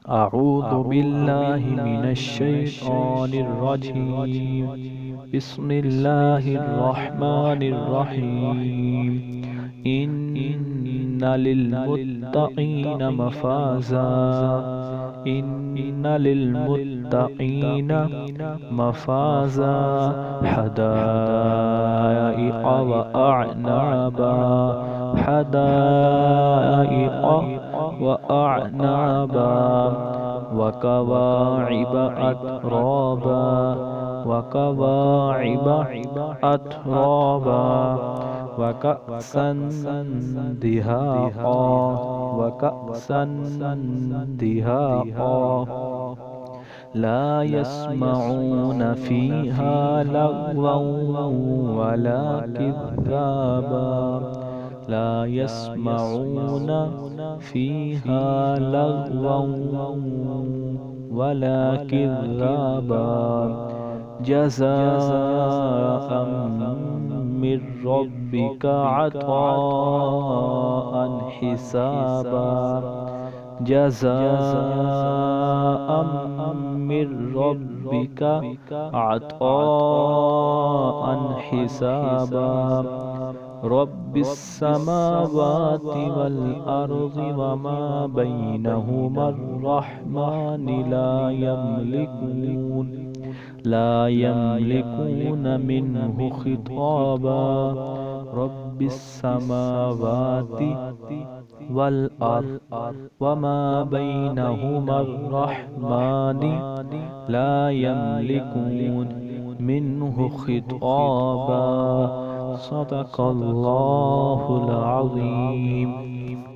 أعوذ بالله من الشيطان الرجيم. بسم الله الرحمن الرحيم. إن للمتقين مفازا. إن للمتقين مفازا. حدائق وأعنابا. حدائق وأعنابا. وكواعب أترابا. وكواعب أترابا. وكأسا دهاقا. وكأسا دهاقا. لا يسمعون فيها لغوا ولا كذابا. لا يسمعون فيها لغوا ولا كذابا. جزاء من ربك عطاء حسابا. جزاء من ربك عطاء حسابا. رب السماوات والأرض وما بينهما الرحمن لا يملكون منه خطابا. رب السماوات والأرض وما بينهما الرحمن لا يملكون منه خطابا. صدق الله العظيم.